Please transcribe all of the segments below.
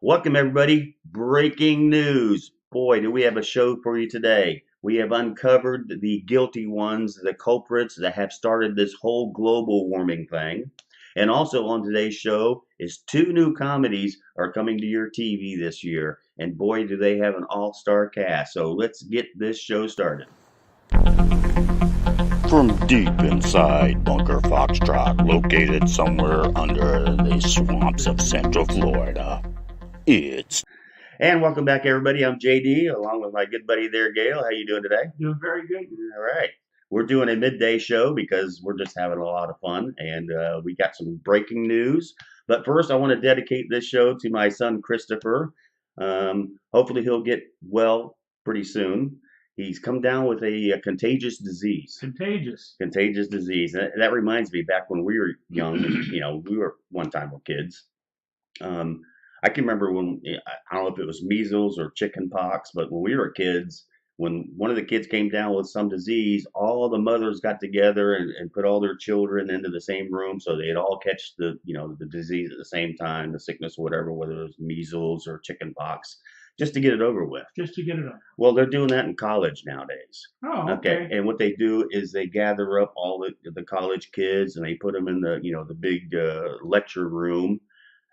Welcome, everybody. Breaking news. Boy, do we have a show for you today. We have uncovered the guilty ones, the culprits that have started this whole global warming thing. And also on today's show is two new comedies are coming to your TV this year. And boy, do they have an all-star cast. So let's get this show started. From deep inside Bunker Foxtrot, located somewhere under the swamps of Central Florida, it's... And welcome back, everybody. I'm JD, along with my good buddy there, Gail. How you doing today? Doing very good. All right. We're doing a midday show because we're just having a lot of fun, and we got some breaking news. But first, I want to dedicate this show to my son, Christopher. Hopefully, he'll get well pretty soon. He's come down with a contagious disease. Contagious disease. That reminds me, back when we were young, we were one time kids. I can remember when, I don't know if it was measles or chicken pox, but when we were kids, when one of the kids came down with some disease, all the mothers got together and put all their children into the same room so they'd all catch the disease at the same time, the sickness, whatever, whether it was measles or chicken pox, just to get it over with. Just to get it over. Well, they're doing that in college nowadays. Oh, okay. And what they do is they gather up all the college kids and they put them in the big lecture room,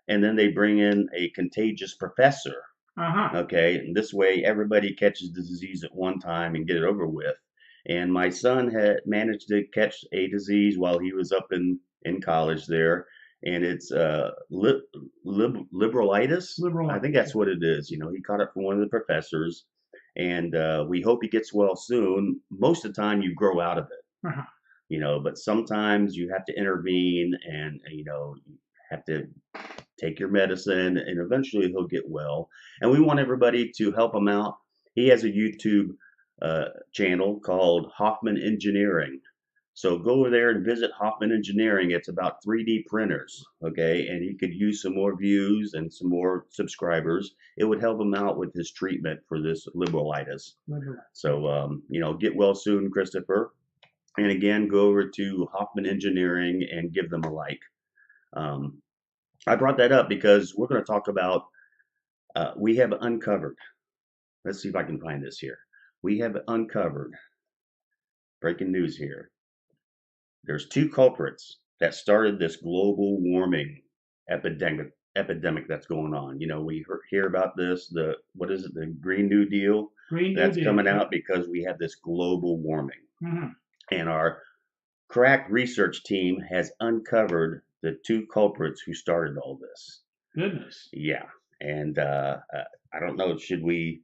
and then they bring in a contagious professor. Okay, and this way everybody catches the disease at one time and get it over with. And my son had managed to catch a disease while he was up in college there, and it's liberalitis. I think that's what it is. He caught it from one of the professors, and we hope he gets well soon. Most of the time, you grow out of it, but sometimes you have to intervene, and you have to take your medicine, and eventually he'll get well. And we want everybody to help him out. He has a YouTube channel called Hoffman Engineering. So go over there and visit Hoffman Engineering. It's about 3D printers, okay? And he could use some more views and some more subscribers. It would help him out with his treatment for this liberalitis. So, get well soon, Christopher. And again, go over to Hoffman Engineering and give them a like. I brought that up because we're going to talk about, we have uncovered, let's see if I can find this here. We have uncovered, breaking news here. There's two culprits that started this global warming epidemic that's going on. We hear about this, the Green New Deal? That's coming out because we have this global warming. And our crack research team has uncovered the two culprits who started all this. Goodness. Yeah. And I don't know, should we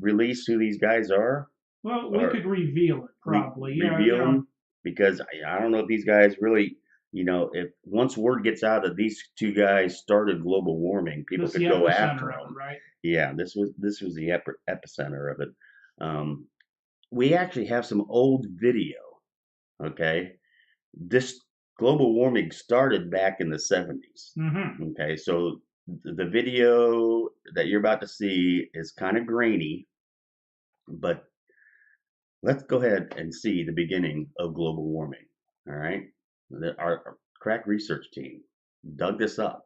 release who these guys are? Well, we could reveal it, probably. Reveal them? Because I don't know if these guys really, if once word gets out that these two guys started global warming, people could go after them. Right? Yeah, this was the epicenter of it. We actually have some old video. Okay, this global warming started back in the 70s. Okay, so the video that you're about to see is kind of grainy, but let's go ahead and see the beginning of global warming. All right, our crack research team dug this up.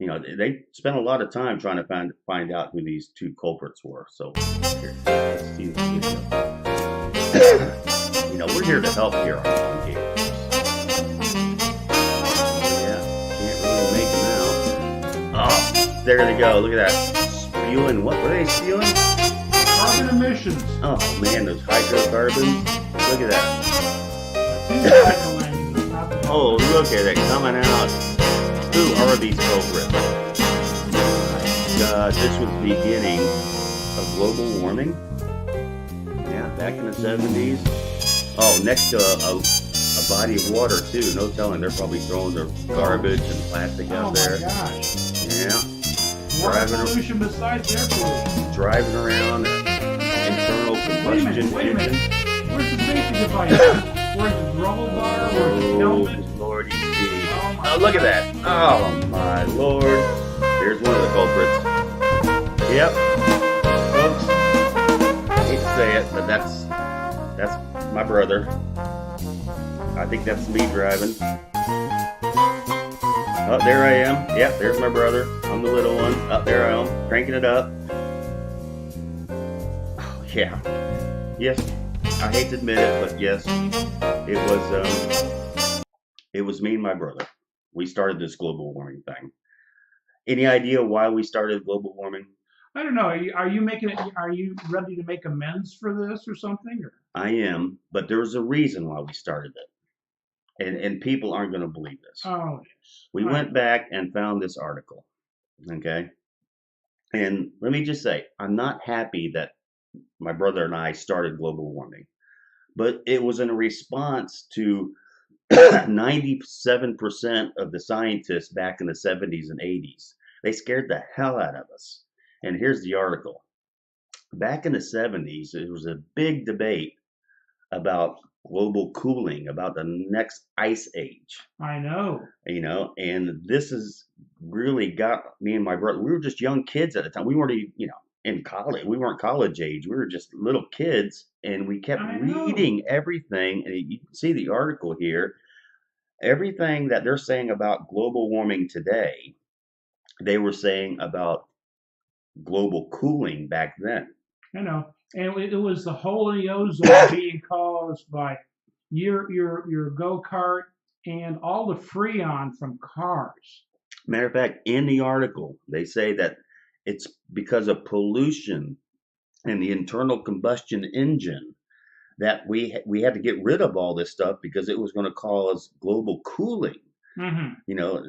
They spent a lot of time trying to find out who these two culprits were. So here, let's see the video. We're here to help here. Yeah, can't really make them out. Oh, there they go. Look at that. Spewing. What were they spewing? Carbon emissions. Oh, man, those hydrocarbons. Look at that. Oh, look at it coming out. Who are these culprits? This was the beginning of global warming. Yeah, back in the 70s. Oh, next to a body of water, too. No telling. They're probably throwing their garbage and plastic out there. Oh, my gosh. Yeah. Water pollution besides air pollution. Driving around an internal combustion Wait a minute. engine. Where's the safety device? Where's the grumble bar? Where's the helmet? Lordy gee. Oh, look at that. Oh, my Lord. Here's one of the culprits. Yep. Folks, I hate to say it, but that's my brother. I think that's me driving. Oh, there I am. Yep, there's my brother. I'm the little one. Up there I am, cranking it up. Oh, yeah. Yes, I hate to admit it, but yes, it was me and my brother. We started this global warming thing. Any idea why we started global warming? I don't know. Are you making it? Are you ready to make amends for this or something? Or? I am, but there's a reason why we started it, and people aren't going to believe this. Oh, yes. We went back and found this article. Okay, and let me just say, I'm not happy that my brother and I started global warming, but it was in a response to 97% of the scientists back in the 70s and 80s. They scared the hell out of us. And here's the article. Back in the 70s, there was a big debate about global cooling, about the next ice age. I know. And this has really got me and my brother. We were just young kids at the time. We weren't even, in college. We weren't college age. We were just little kids, and we kept reading everything. And you can see the article here. Everything that they're saying about global warming today, they were saying about global cooling back then. I know. And it was the hole in the ozone being caused by your go-kart and all the freon from cars. Matter of fact, in the article, they say that it's because of pollution and the internal combustion engine that we had to get rid of all this stuff because it was going to cause global cooling. Mm-hmm.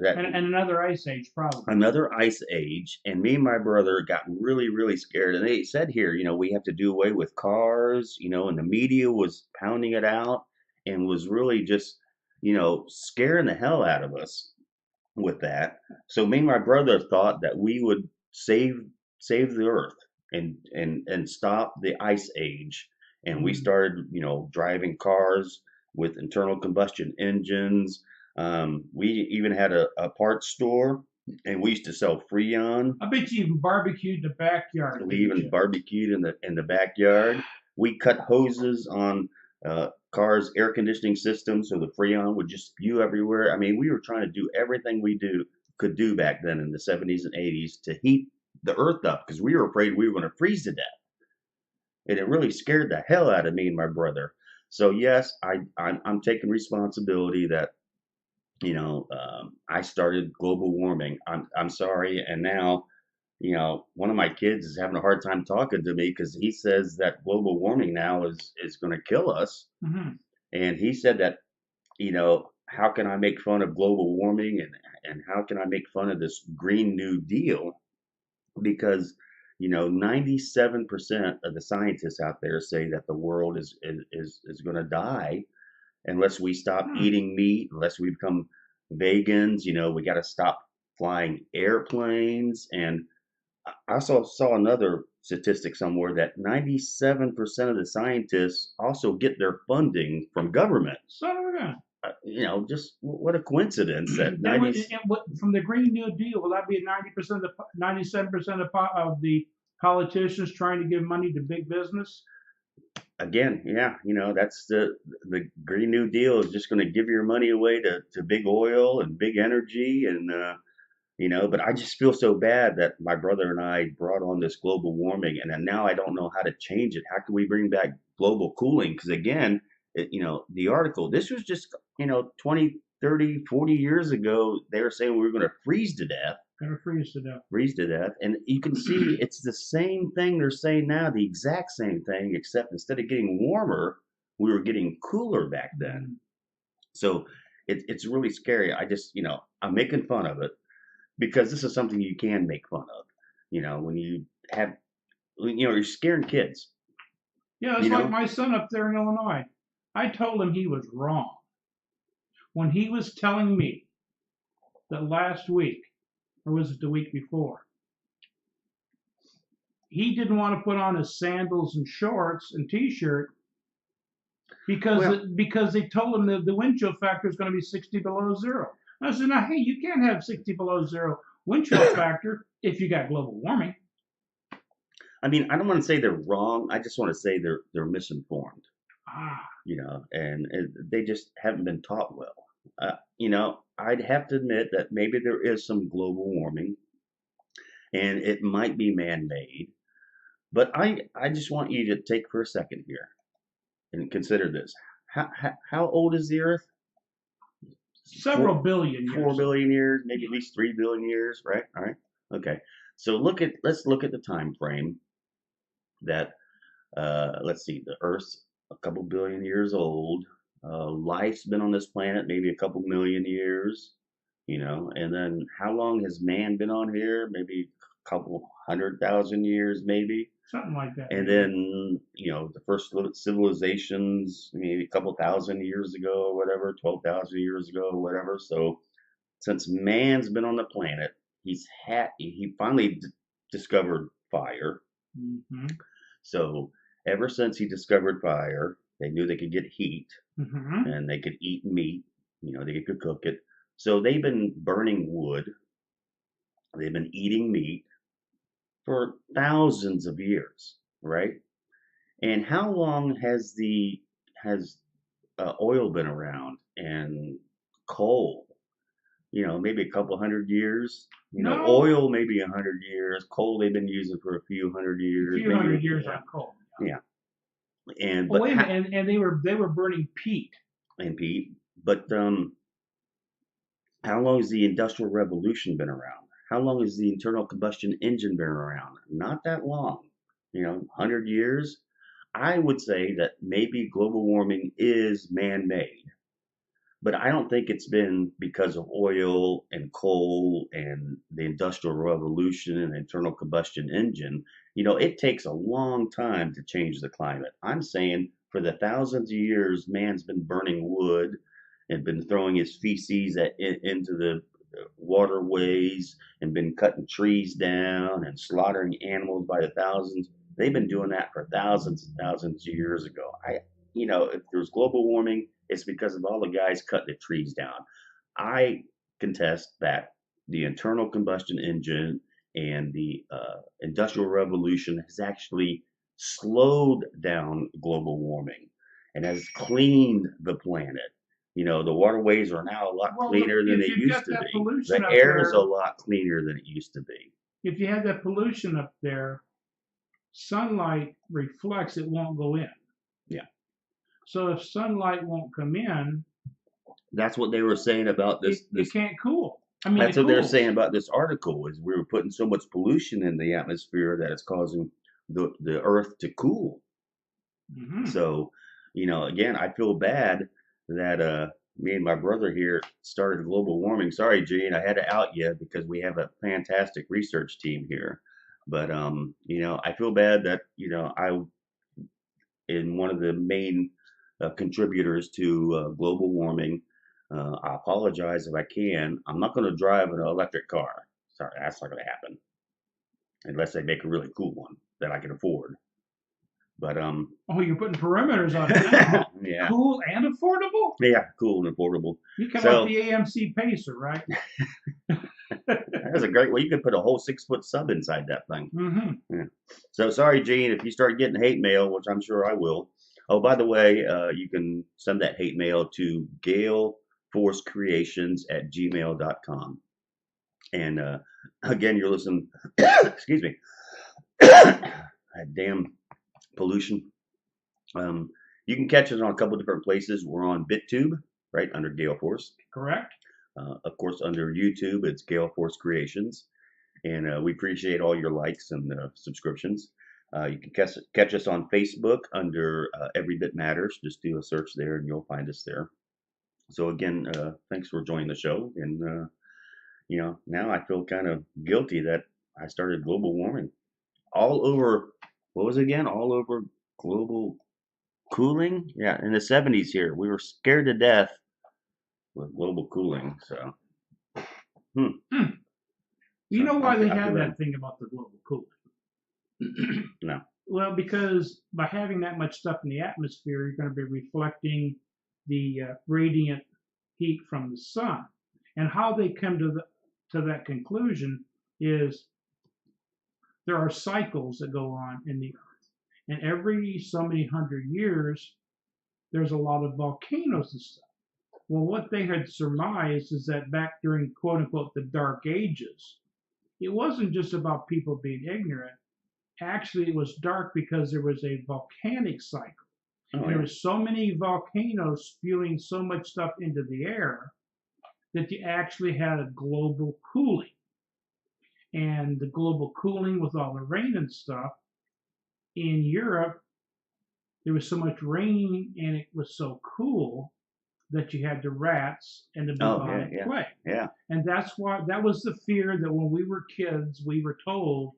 And another ice age, probably. Another ice age. And me and my brother got really, really scared. And they said here, we have to do away with cars, and the media was pounding it out and was really just, scaring the hell out of us with that. So me and my brother thought that we would save the earth and stop the ice age. And we started, driving cars with internal combustion engines. We even had a parts store, and we used to sell Freon. I bet you even barbecued in the backyard. We even barbecued in the backyard. We cut hoses on cars' air conditioning systems so the Freon would just spew everywhere. I mean, we were trying to do everything we could do back then in the 70s and 80s to heat the earth up because we were afraid we were going to freeze to death. And it really scared the hell out of me and my brother. So yes, I'm taking responsibility that I started global warming. I'm sorry, and now one of my kids is having a hard time talking to me because he says that global warming now is going to kill us. Mm-hmm. And he said that how can I make fun of global warming and how can I make fun of this Green New Deal because 97% of the scientists out there say that the world is going to die unless we stop eating meat, unless we become vegans. We got to stop flying airplanes. And I also saw another statistic somewhere that 97% of the scientists also get their funding from government. Just what a coincidence that from the Green New Deal, will that be 97% of the politicians trying to give money to big business? Again, yeah, that's the Green New Deal is just going to give your money away to big oil and big energy and but I just feel so bad that my brother and I brought on this global warming and then now I don't know how to change it. How can we bring back global cooling? Because again, the article, this was just 20, 30, 40 years ago. They were saying we were going to freeze to death. Freeze to death. And you can see it's the same thing they're saying now, the exact same thing, except instead of getting warmer, we were getting cooler back then. So it's really scary. I just, I'm making fun of it because this is something you can make fun of. When you have, you're scaring kids. Yeah, it's like my son up there in Illinois. I told him he was wrong when he was telling me that last week, or was it the week before, he didn't want to put on his sandals and shorts and t-shirt because they told him that the wind chill factor is going to be 60 below zero. I said, now, hey, you can't have 60 below zero wind chill factor if you got global warming. I mean, I don't want to say they're wrong. I just want to say they're misinformed. Ah. And they just haven't been taught well. I'd have to admit that maybe there is some global warming, and it might be man-made. But I just want you to take for a second here and consider this. How old is the Earth? Several billion years. 4 billion years, maybe at least 3 billion years, right? All right. Okay. So let's look at the time frame that let's see, the Earth's a couple billion years old. Life's been on this planet maybe a couple million years, and then how long has man been on here? Maybe a couple 100,000 years, maybe. Something like that. And then, the first civilizations, maybe a couple thousand years ago or whatever, 12,000 years ago or whatever. So since man's been on the planet, he finally discovered fire. Mm-hmm. So ever since he discovered fire, they knew they could get heat, mm-hmm. and they could eat meat. They could cook it. So they've been burning wood. They've been eating meat for thousands of years, right? And how long has oil been around, and coal? Maybe a couple hundred years. No. Oil maybe 100 years. Coal they've been using for a few hundred years. A few hundred years on coal. Yeah. And wait a minute, and they were burning peat. And peat, but how long has the Industrial Revolution been around? How long has the internal combustion engine been around? Not that long. 100 years. I would say that maybe global warming is man-made, but I don't think it's been because of oil and coal and the Industrial Revolution and the internal combustion engine. It takes a long time to change the climate. I'm saying for the thousands of years, man's been burning wood and been throwing his feces into the waterways and been cutting trees down and slaughtering animals by the thousands. They've been doing that for thousands and thousands of years ago. If there's global warming, it's because of all the guys cutting the trees down. I contest that the internal combustion engine and the Industrial Revolution has actually slowed down global warming and has cleaned the planet. The waterways are now a lot cleaner than they used to be. The air is a lot cleaner than it used to be. If you had that pollution up there, sunlight reflects, it won't go in. Yeah. So if sunlight won't come in, that's what they were saying about this. It can't cool. That's what they're saying about this article, is we were putting so much pollution in the atmosphere that it's causing the Earth to cool. Mm-hmm. So, again, I feel bad that me and my brother here started global warming. Sorry, Gene, I had to out you because we have a fantastic research team here. But I feel bad that I, in one of the main contributors to global warming. I apologize if I can. I'm not going to drive an electric car. Sorry, that's not going to happen unless they make a really cool one that I can afford. But oh, you're putting perimeters on it now. Yeah. Cool and affordable. Yeah, cool and affordable. You kind of like the AMC Pacer, right? That's a great way. You could put a whole 6-foot sub inside that thing. Mm-hmm. Yeah. So sorry, Gene, if you start getting hate mail, which I'm sure I will. Oh, by the way, you can send that hate mail to Gail Force Creations at gmail.com. And again, you're listening. Excuse me. Damn pollution. You can catch us on a couple different places. We're on BitTube, right, under Gail Force. Correct. Of course, under YouTube, it's Gail Force Creations. And we appreciate all your likes and subscriptions. You can catch us on Facebook under Every Bit Matters. Just do a search there and you'll find us there. So again, thanks for joining the show. And, now I feel kind of guilty that I started global warming. All over, what was it again? All over global cooling? Yeah, in the 70s here. We were scared to death with global cooling. So, You know why they have that thing about the global cooling? No. Well, because by having that much stuff in the atmosphere, you're going to be reflecting the radiant heat from the sun. And how they come to that conclusion is there are cycles that go on in the earth. And every so many hundred years, there's a lot of volcanoes and stuff. Well, what they had surmised is that back during quote unquote the Dark Ages, it wasn't just about people being ignorant. Actually, it was dark because there was a volcanic cycle. Oh, And there were so many volcanoes spewing so much stuff into the air that you actually had a global cooling. And the global cooling with all the rain and stuff in Europe, there was so much rain and it was so cool that you had the rats and the bubonic plague. Yeah. And that's why that was the fear that when we were kids, we were told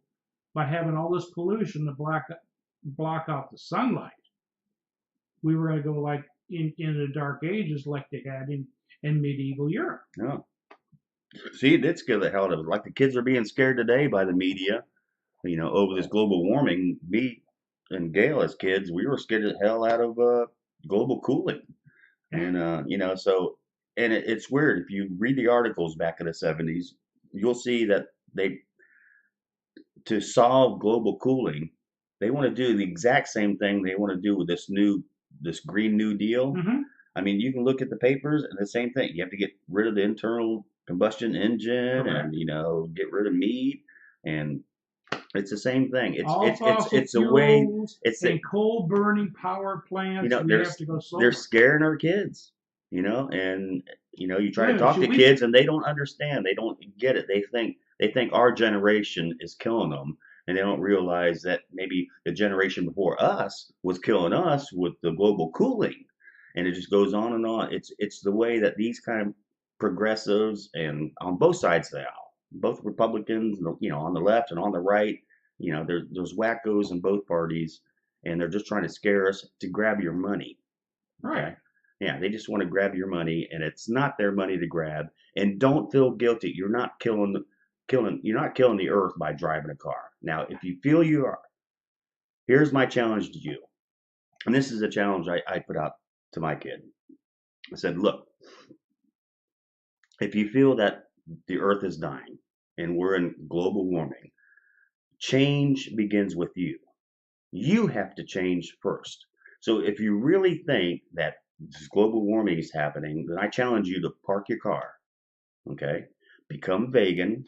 by having all this pollution to block out the sunlight, we were going to go like in the Dark Ages like they had in medieval Europe. No. See, it did scare the hell out of us. Like the kids are being scared today by the media, over this global warming. Me and Gail as kids, we were scared the hell out of global cooling. And, it's weird. If you read the articles back in the 70s, you'll see that to solve global cooling, they want to do the exact same thing they want to do with this Green New Deal. Mm-hmm. I mean, you can look at the papers and the same thing. You have to get rid of the internal combustion engine. Correct. And, get rid of meat. And it's the same thing. It's a way. It's a coal burning power plants. We have to go solar. They're scaring our kids. And you try to talk to kids and they don't understand. They don't get it. They think our generation is killing them, and they don't realize that maybe the generation before us was killing us with the global cooling. And it just goes on and on. It's the way that these kind of progressives and on both sides of the aisle, both Republicans, on the left and on the right, there's wackos in both parties, and they're just trying to scare us to grab your money. Okay? Right. Yeah, they just want to grab your money, and it's not their money to grab. And don't feel guilty. You're not killing the earth by driving a car. Now, if you feel you are, here's my challenge to you. And this is a challenge I put out to my kid. I said, look, if you feel that the earth is dying and we're in global warming, change begins with you. You have to change first. So if you really think that this global warming is happening, then I challenge you to park your car, okay? Become vegan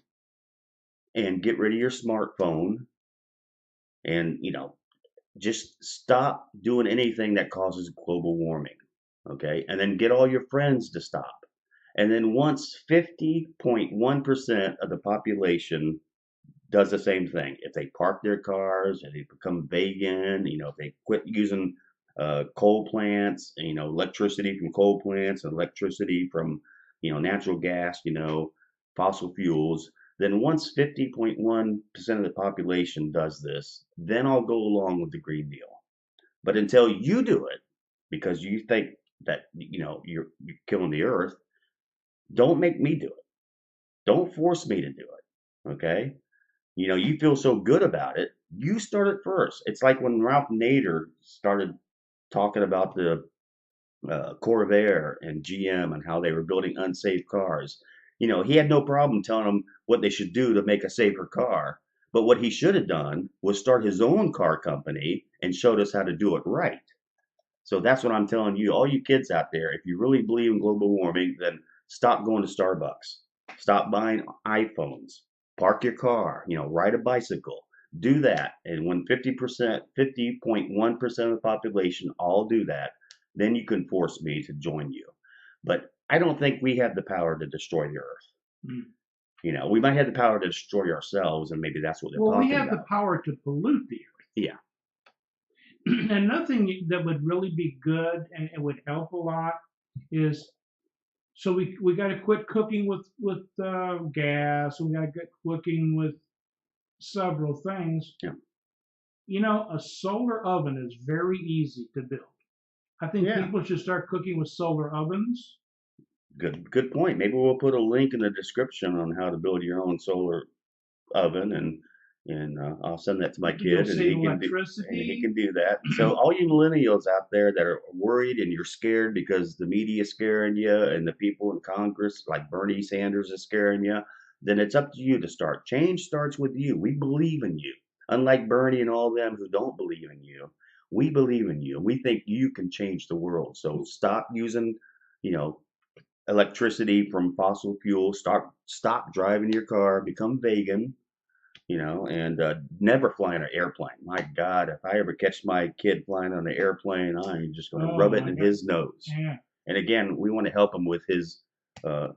and get rid of your smartphone and, just stop doing anything that causes global warming, okay? And then get all your friends to stop. And then once 50.1% of the population does the same thing, if they park their cars and they become vegan, if they quit using coal plants, electricity from coal plants and electricity from, natural gas, fossil fuels, then once 50.1% of the population does this, then I'll go along with the Green Deal. But until you do it, because you think that, you're killing the earth, don't make me do it. Don't force me to do it. Okay? You feel so good about it. You start it first. It's like when Ralph Nader started talking about the Corvair and GM and how they were building unsafe cars. He had no problem telling them what they should do to make a safer car. But what he should have done was start his own car company and showed us how to do it right. So that's what I'm telling you, all you kids out there. If you really believe in global warming, then stop going to Starbucks. Stop buying iPhones. Park your car. Ride a bicycle. Do that. And when 50%, 50.1% of the population all do that, then you can force me to join you. But I don't think we have the power to destroy the earth. Mm. We might have the power to destroy ourselves, and maybe that's what they're talking about. Well, we have the power to pollute the earth. Yeah. And nothing that would really be good and it would help a lot is, so we got to quit cooking with gas. We got to quit cooking with several things. Yeah. A solar oven is very easy to build. I think people should start cooking with solar ovens. Good point. Maybe we'll put a link in the description on how to build your own solar oven, and I'll send that to my kid, and he can do that. So all you millennials out there that are worried and you're scared because the media is scaring you and the people in Congress like Bernie Sanders is scaring you, then it's up to you to start. Change starts with you. We believe in you. Unlike Bernie and all them who don't believe in you, we believe in you. We think you can change the world. So stop using, electricity from fossil fuel. Stop driving your car. Become vegan. And never fly on an airplane. My God, if I ever catch my kid flying on an airplane, I'm just going to Oh rub it my in God. his nose. Yeah. And again, we want to help him with his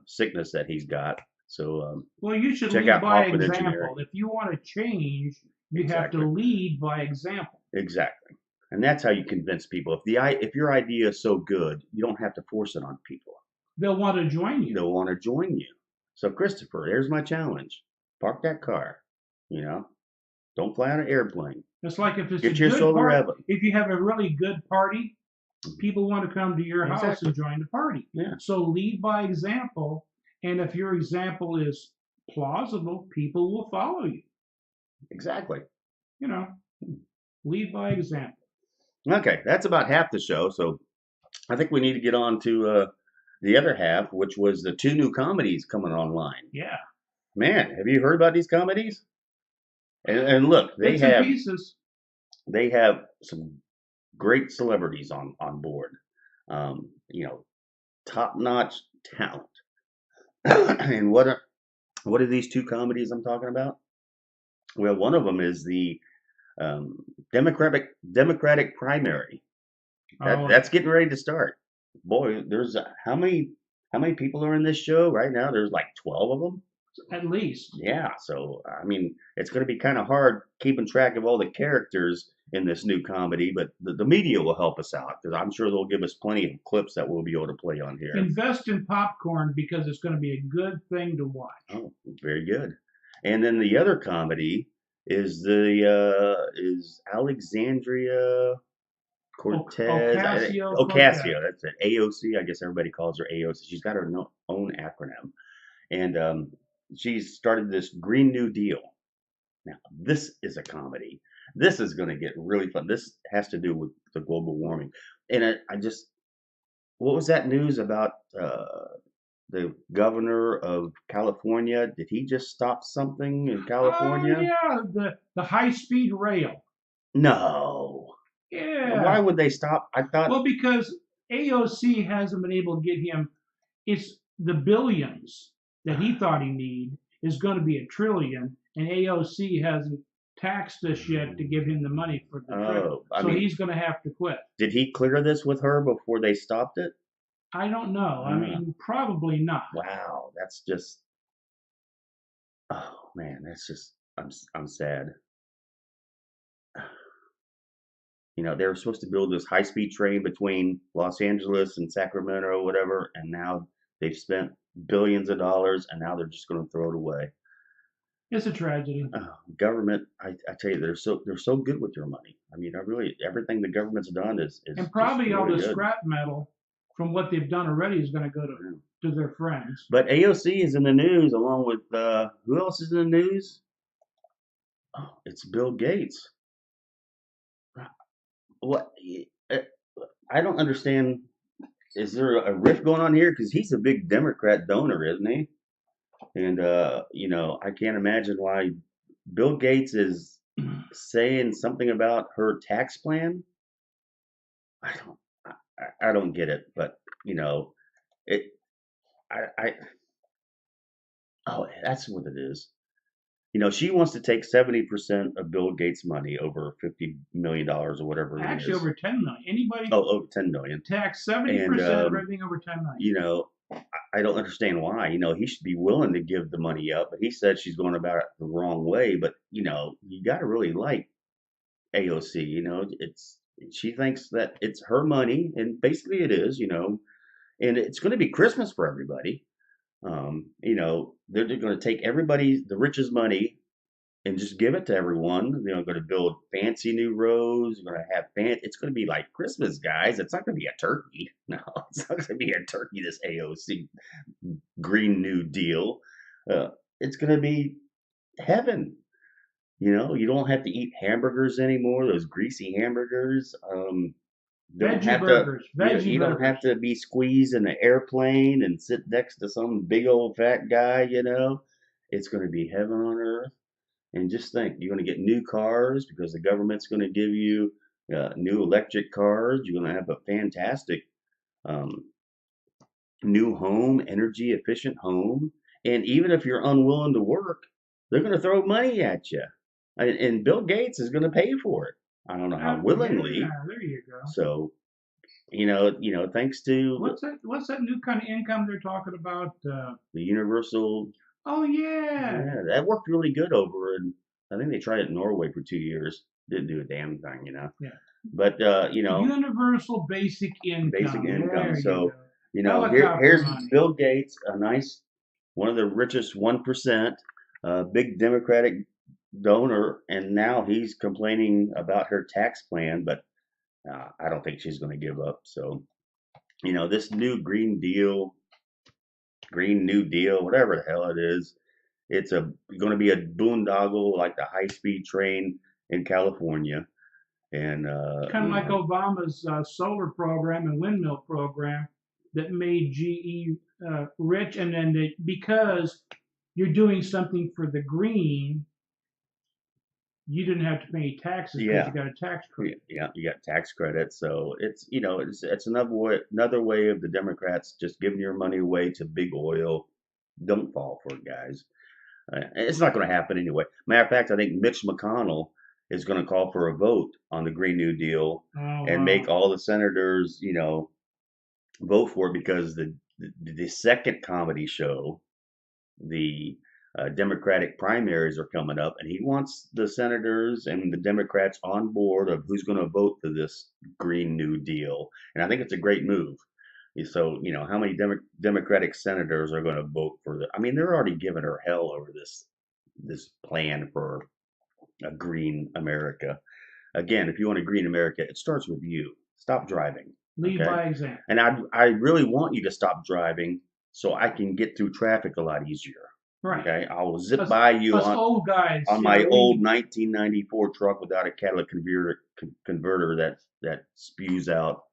sickness that he's got. So Well, you should check lead out by Hoffman Engineering. example. If you want to change, you have to Exactly. lead by example. Exactly. And that's how you convince people. If your idea is so good, you don't have to force it on people. They'll want to join you. They'll want to join you. So Christopher, there's my challenge. Park that car. Don't fly on an airplane. It's like if it's Get a your good solar party, oven. if you have a really good party, people want to come to your house Exactly. and join the party. Yeah. So lead by example, and if your example is plausible, people will follow you. Exactly. Lead by example. Okay, that's about half the show. So I think we need to get on to the other half, which was the 2 new comedies coming online. Yeah. Man, have you heard about these comedies? And look, Bits and pieces. They have some great celebrities on board. Top-notch talent. And what are these 2 comedies I'm talking about? Well, one of them is the Democratic primary. That's getting ready to start. Boy, there's how many people are in this show right now? There's like 12 of them. At least. Yeah, so I mean, it's going to be kind of hard keeping track of all the characters in this new comedy, but the media will help us out because I'm sure they'll give us plenty of clips that we'll be able to play on here. Invest in popcorn because it's going to be a good thing to watch. Oh, very good. And then the other comedy is Alexandria Cortez. Ocasio. That's it. AOC. I guess everybody calls her AOC. She's got her own acronym, and she's started this Green New Deal. Now, this is a comedy. This is going to get really fun. This has to do with the global warming, and what was that news about the governor of California? Did he just stop something in California? Oh yeah, the high-speed rail. No. Yeah. Why would they stop? I thought. Well, because AOC hasn't been able to get him. It's the billions that he thought he need is going to be $1 trillion, and AOC hasn't taxed us yet to give him the money for the trip. So he's going to have to quit. Did he clear this with her before they stopped it? I don't know. I mean, probably not. Wow, that's just. Oh man, that's just. I'm sad. They were supposed to build this high-speed train between Los Angeles and Sacramento or whatever, and now they've spent billions of dollars, and now they're just going to throw it away. It's a tragedy. Government, I tell you, they're so good with your money. I mean, everything the government's done is and probably all really the good. Scrap metal from what they've done already is going to go to their friends. But AOC is in the news along with who else is in the news? Oh, it's Bill Gates. What? I don't understand. Is there a rift going on here? Because he's a big Democrat donor, isn't he? And I can't imagine why Bill Gates is saying something about her tax plan. I don't get it, but it. Oh, that's what it is. She wants to take 70% of Bill Gates' money, over $50 million or whatever it is. Actually, over 10 million. Anybody? Oh, over 10 million. Tax 70% of everything over 10 million. I don't understand why. He should be willing to give the money up, but he said she's going about it the wrong way. But you got to really like AOC. She thinks that it's her money, and basically it is. And it's going to be Christmas for everybody. They're going to take the richest money and just give it to everyone. They're going to build fancy new roads. They're going to have it's going to be like Christmas, guys. It's not going to be a turkey. No, it's not going to be a turkey, this AOC Green New Deal. It's going to be heaven. You don't have to eat hamburgers anymore, those greasy hamburgers. Veggie burgers. You don't have to be squeezed in an airplane and sit next to some big old fat guy. It's going to be heaven on earth. And just think, you're going to get new cars because the government's going to give you new electric cars. You're going to have a fantastic new home, energy efficient home. And even if you're unwilling to work, they're going to throw money at you. And Bill Gates is going to pay for it. I don't know how willingly. Yeah, there you go. So, thanks to What's that new kind of income they're talking about? the universal. Oh yeah. Yeah, that worked really good over, and I think they tried it in Norway for 2 years. Didn't do a damn thing, Yeah. But Universal basic income. basic income. There So Helicopter here's money. Bill Gates, one of the richest 1%, big Democratic donor, and now he's complaining about her tax plan, but I don't think she's going to give up. So this new Green New Deal, whatever the hell it is, it's going to be a boondoggle like the high-speed train in California, and kind of like Obama's solar program and windmill program that made GE rich, and then because you're doing something for the green, you didn't have to pay any taxes because you got a tax credit. Yeah, you got tax credits. So it's another way of the Democrats just giving your money away to big oil. Don't fall for it, guys. It's not going to happen anyway. Matter of fact, I think Mitch McConnell is going to call for a vote on the Green New Deal and make all the senators, vote for it, because the second comedy show, the Democratic primaries are coming up, and he wants the senators and the Democrats on board of who's going to vote for this Green New Deal. And I think it's a great move. So, how many Democratic senators are going to vote for I mean, they're already giving her hell over this plan for a green America. Again, if you want a green America, it starts with you. Stop driving. Lead by example. And I really want you to stop driving so I can get through traffic a lot easier. Right. Okay. I will zip by you old guys, on my old 1994 truck without a catalytic converter that spews out,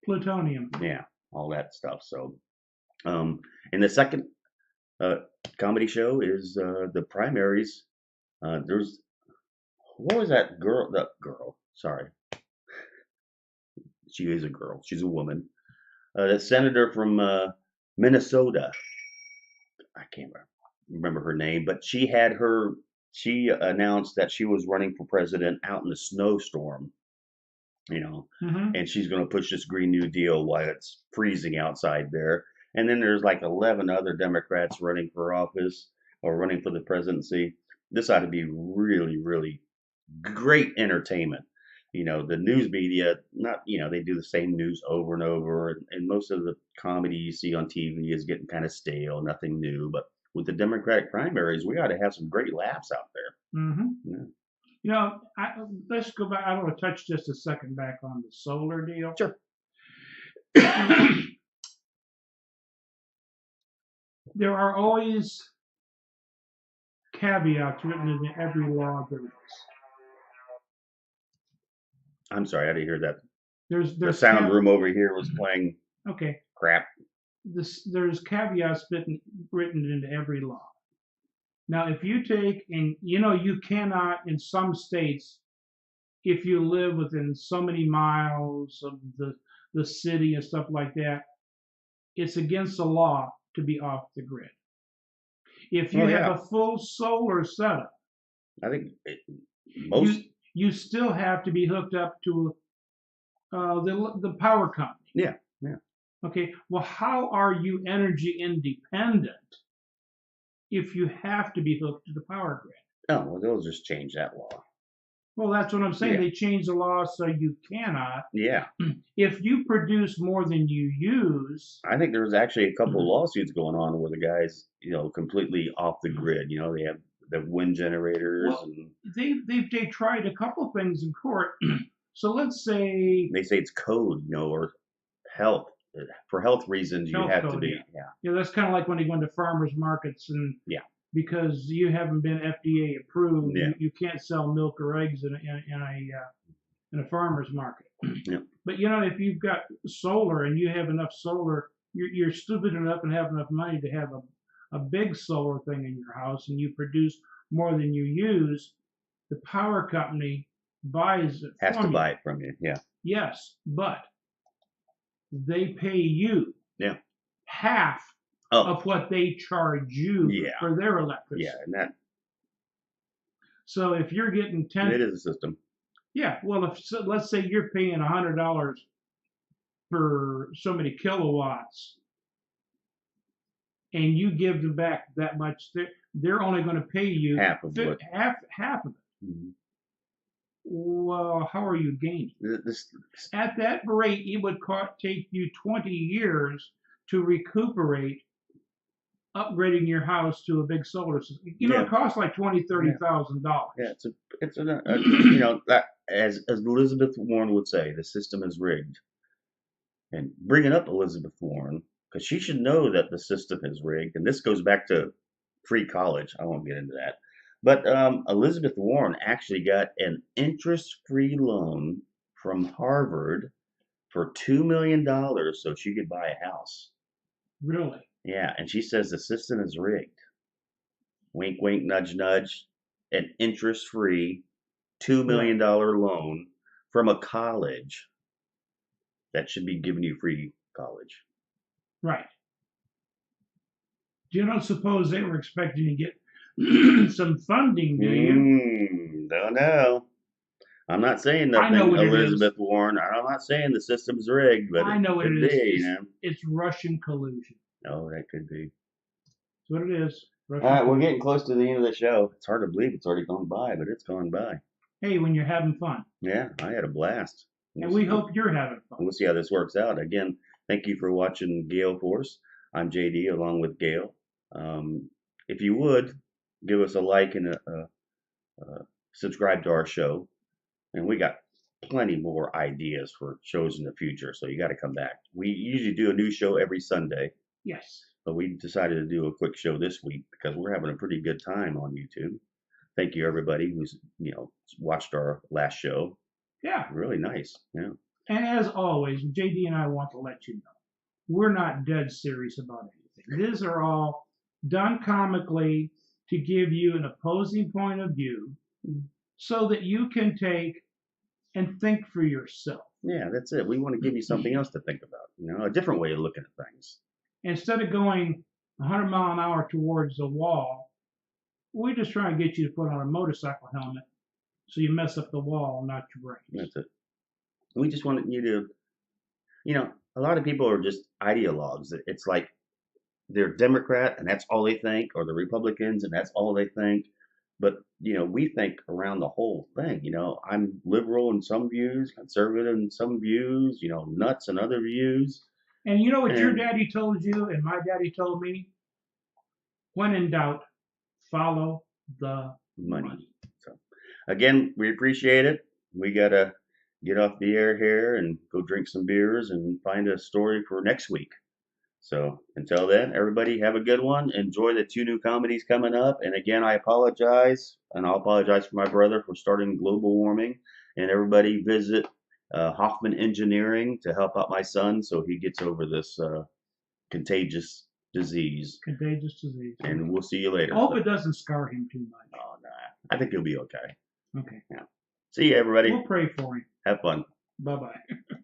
plutonium. Yeah, all that stuff. So, and the second comedy show is the primaries. There's what was that girl? That girl. Sorry, she is a girl. She's a woman. That senator from Minnesota. I can't remember her name, but she announced that she was running for president out in the snowstorm, and she's going to push this Green New Deal while it's freezing outside there. And then there's like 11 other Democrats running for office or running for the presidency. This ought to be really, really great entertainment. The news media, they do the same news over and over, and most of the comedy you see on TV is getting kind of stale, nothing new. But with the Democratic primaries, we ought to have some great laughs out there. Mm-hmm. Yeah. Let's go back. I want to touch just a second back on the solar deal. Sure. There are always caveats written in every law there is. I'm sorry, I didn't hear that. There's the sound room over here was playing crap. There's caveats written into every law. Now, if you take, and you cannot, in some states, if you live within so many miles of the city and stuff like that, it's against the law to be off the grid. If you have a full solar setup, I think you still have to be hooked up to the power company. Yeah. Okay. Well, how are you energy independent if you have to be hooked to the power grid? Oh, well, they'll just change that law. Well, that's what I'm saying. Yeah. They changed the law so you cannot. Yeah. If you produce more than you use. I think there's actually a couple of lawsuits going on where the guys, completely off the grid. They have the wind generators. Well, they tried a couple things in court. So let's say. They say it's code, or health. For health reasons, you have to be. Yeah, that's kind of like when you go into farmers markets and. Yeah. Because you haven't been FDA approved, yeah. you can't sell milk or eggs in a farmer's market. Yeah. But if you've got solar and you have enough solar, you're stupid enough and have enough money to have a big solar thing in your house, and you produce more than you use. The power company buys it. Has to buy it from you. Yeah. Yes, but they pay you Yeah. half of what they charge you for their electricity. Yeah, and that. So if you're getting 10, it is a system. Yeah, well, let's say you're paying $100 for so many kilowatts, and you give them back that much, they're only going to pay you half of it. Half of it. Mm-hmm. Well, how are you gaining? At that rate, it would take you 20 years to recuperate upgrading your house to a big solar system. It costs like $20,000-$30,000. Yeah, it's you know, that as Elizabeth Warren would say, the system is rigged. And bringing up Elizabeth Warren, because she should know that the system is rigged, and this goes back to free college. I won't get into that. But Elizabeth Warren actually got an interest-free loan from Harvard for $2 million so she could buy a house. Really? Yeah, and she says the system is rigged. Wink, wink, nudge, nudge. An interest-free $2 million loan from a college that should be giving you free college. Right. You don't suppose they were expecting to get some funding, do you? Don't know. I'm not saying nothing, Elizabeth Warren. I'm not saying the system's rigged, but I know what it is. It's Russian collusion. Oh, that could be. That's what it is. All right, we're getting close to the end of the show. It's hard to believe it's already gone by, but it's gone by. Hey, when you're having fun. Yeah, I had a blast. And we hope you're having fun. We'll see how this works out. Again, thank you for watching Gail Force. I'm JD along with Gail. If you would, give us a like and subscribe to our show. And we got plenty more ideas for shows in the future, so you got to come back. We usually do a new show every Sunday. Yes. But we decided to do a quick show this week because we're having a pretty good time on YouTube. Thank you, everybody who's watched our last show. Yeah. Really nice. Yeah. And as always, JD and I want to let you know, we're not dead serious about anything. These are all done comically to give you an opposing point of view so that you can take and think for yourself. Yeah, that's it. We want to give you something else to think about, a different way of looking at things. Instead of going 100 miles an hour towards the wall, we just try and get you to put on a motorcycle helmet so you mess up the wall, not your brain. That's it. We just wanted you to, a lot of people are just ideologues. It's like they're Democrat and that's all they think, or the Republicans and that's all they think. But, we think around the whole thing. I'm liberal in some views, conservative in some views, nuts in other views. And you know what your daddy told you and my daddy told me? When in doubt, follow the money. So, again, we appreciate it. We got to get off the air here and go drink some beers and find a story for next week. So until then, everybody have a good one. Enjoy the 2 new comedies coming up. And again, I apologize, and I'll apologize for my brother for starting global warming. And everybody visit Hoffman Engineering to help out my son so he gets over this contagious disease. And we'll see you later. I hope it doesn't scar him too much. Oh, no. I think he'll be okay. Okay. Yeah. See you, everybody. We'll pray for him. Have fun. Bye-bye.